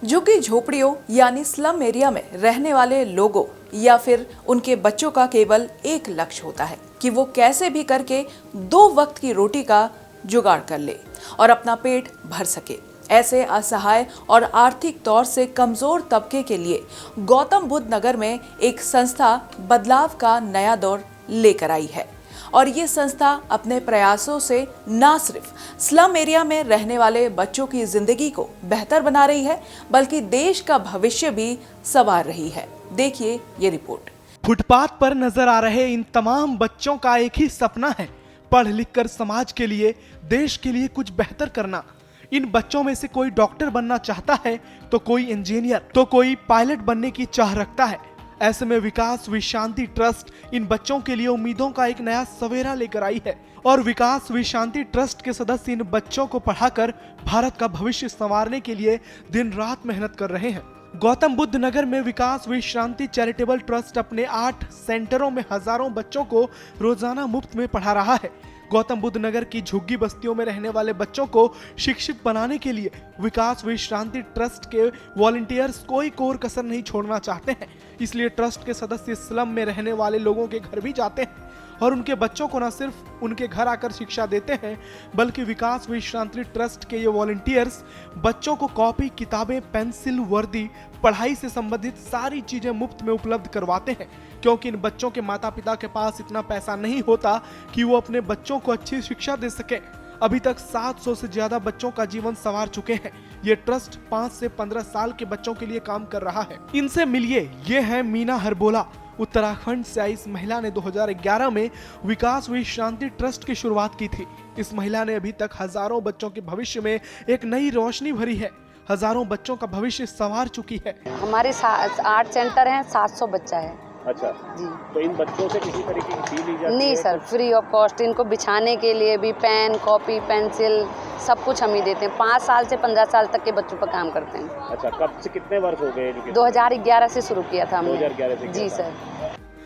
झुग्गी झोपड़ियों यानी स्लम एरिया में रहने वाले लोगों या फिर उनके बच्चों का केवल एक लक्ष्य होता है कि वो कैसे भी करके 2 वक्त की रोटी का जुगाड़ कर ले और अपना पेट भर सके। ऐसे असहाय और आर्थिक तौर से कमजोर तबके के लिए गौतम बुद्ध नगर में एक संस्था बदलाव का नया दौर लेकर आई है और ये संस्था अपने प्रयासों से न सिर्फ स्लम एरिया में रहने वाले बच्चों की जिंदगी को बेहतर बना रही है बल्कि देश का भविष्य भी संवार रही है। देखिए ये रिपोर्ट। फुटपाथ पर नजर आ रहे इन तमाम बच्चों का एक ही सपना है, पढ़ लिख कर समाज के लिए, देश के लिए कुछ बेहतर करना। इन बच्चों में से कोई डॉक्टर बनना चाहता है तो कोई इंजीनियर, तो कोई पायलट बनने की चाह रखता है। ऐसे में विकास विशांति ट्रस्ट इन बच्चों के लिए उम्मीदों का एक नया सवेरा लेकर आई है और विकास विशांति ट्रस्ट के सदस्य इन बच्चों को पढ़ाकर भारत का भविष्य संवारने के लिए दिन रात मेहनत कर रहे हैं। गौतम बुद्ध नगर में विकास विश्रांति चैरिटेबल ट्रस्ट अपने 8 सेंटरों में हजारों बच्चों को रोजाना मुफ्त में पढ़ा रहा है। गौतम बुद्ध नगर की झुग्गी बस्तियों में रहने वाले बच्चों को शिक्षित बनाने के लिए विकास विश्रांति ट्रस्ट के वॉलंटियर्स कोई कोर कसर नहीं छोड़ना चाहते हैं। इसलिए ट्रस्ट के सदस्य स्लम में रहने वाले लोगों के घर भी जाते हैं और उनके बच्चों को न सिर्फ उनके घर आकर शिक्षा देते हैं बल्कि विकास विश्रांति ट्रस्ट के ये वॉलंटियर्स बच्चों को कॉपी, किताबें, पेंसिल, वर्दी, पढ़ाई से संबंधित सारी चीजें मुफ्त में उपलब्ध करवाते हैं, क्योंकि इन बच्चों के माता पिता के पास इतना पैसा नहीं होता कि वो अपने बच्चों को अच्छी शिक्षा दे सके। अभी तक 700 से ज्यादा बच्चों का जीवन संवार चुके हैं। ये ट्रस्ट 5 से 15 साल के बच्चों के लिए काम कर रहा है। इनसे मिलिए, ये है मीना हरबोला। उत्तराखंड से आई इस महिला ने 2011 में विकास विश्रांति ट्रस्ट की शुरुआत की थी। इस महिला ने अभी तक हजारों बच्चों के भविष्य में एक नई रोशनी भरी है, हजारों बच्चों का भविष्य संवार चुकी है। हमारे 8 सेंटर हैं, 700 बच्चा है। अच्छा जी। तो इन बच्चों से किसी तरीके की फी ली जाती है? नहीं सर, फ्री ऑफ कॉस्ट। इनको बिछाने के लिए भी पेन, कॉपी, पेंसिल सब कुछ हम ही देते हैं। 5 साल से 15 साल तक के बच्चों पर काम करते हैं। अच्छा, कब से कितने वर्ष हो गए? 2011 से शुरू किया था हमने। 2011 से जी सर।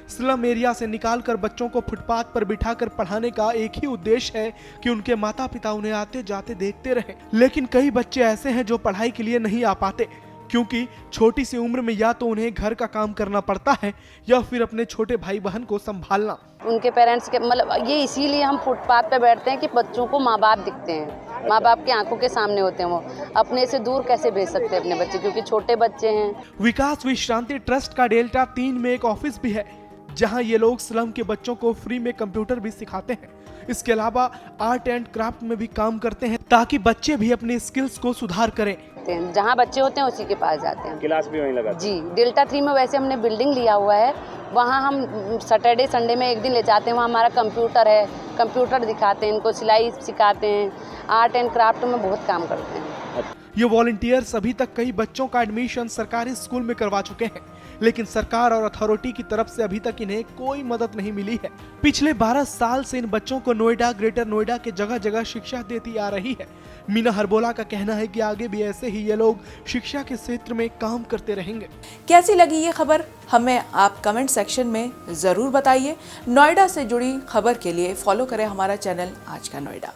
स्लम एरिया से निकालकर बच्चों को फुटपाथ पर बिठाकर पढ़ाने का एक ही उद्देश्य है कि उनके माता पिता उन्हें आते जाते देखते रहें। लेकिन कई बच्चे ऐसे हैं जो पढ़ाई के लिए नहीं आ पाते, क्योंकि छोटी सी उम्र में या तो उन्हें घर का काम करना पड़ता है या फिर अपने छोटे भाई बहन को संभालना। उनके पेरेंट्स के मतलब ये इसीलिए हम फुटपाथ पे बैठते हैं कि बच्चों को माँ बाप दिखते हैं, माँ बाप की आंखों के सामने होते हैं। वो अपने से दूर कैसे भेज सकते हैं अपने बच्चे, क्योंकि छोटे बच्चे हैं। विकास विश्रांति ट्रस्ट का डेल्टा 3 में एक ऑफिस भी है जहां ये लोग स्लम के बच्चों को फ्री में कंप्यूटर भी सिखाते हैं। इसके अलावा आर्ट एंड क्राफ्ट में भी काम करते हैं ताकि बच्चे भी अपने स्किल्स को सुधार करें। जहाँ बच्चे होते हैं उसी के पास जाते हैं। क्लास भी वहीं लगा? जी, डेल्टा 3 में वैसे हमने बिल्डिंग लिया हुआ है, वहाँ हम सैटरडे संडे में एक दिन ले जाते हैं। वहाँ हमारा कंप्यूटर है, कंप्यूटर दिखाते हैं, इनको सिलाई सिखाते हैं, आर्ट एंड क्राफ्ट में बहुत काम करते हैं। ये वॉलंटियर्स अभी तक कई बच्चों का एडमिशन सरकारी स्कूल में करवा चुके हैं, लेकिन सरकार और अथॉरिटी की तरफ से अभी तक इन्हें कोई मदद नहीं मिली है। पिछले 12 साल से इन बच्चों को नोएडा, ग्रेटर नोएडा के जगह जगह शिक्षा देती आ रही है। मीना हरबोला का कहना है कि आगे भी ऐसे ही ये लोग शिक्षा के क्षेत्र में काम करते रहेंगे। कैसी लगी ये खबर हमें आप कमेंट सेक्शन में जरूर बताइए। नोएडा से जुड़ी खबर के लिए फॉलो करें हमारा चैनल आज का नोएडा।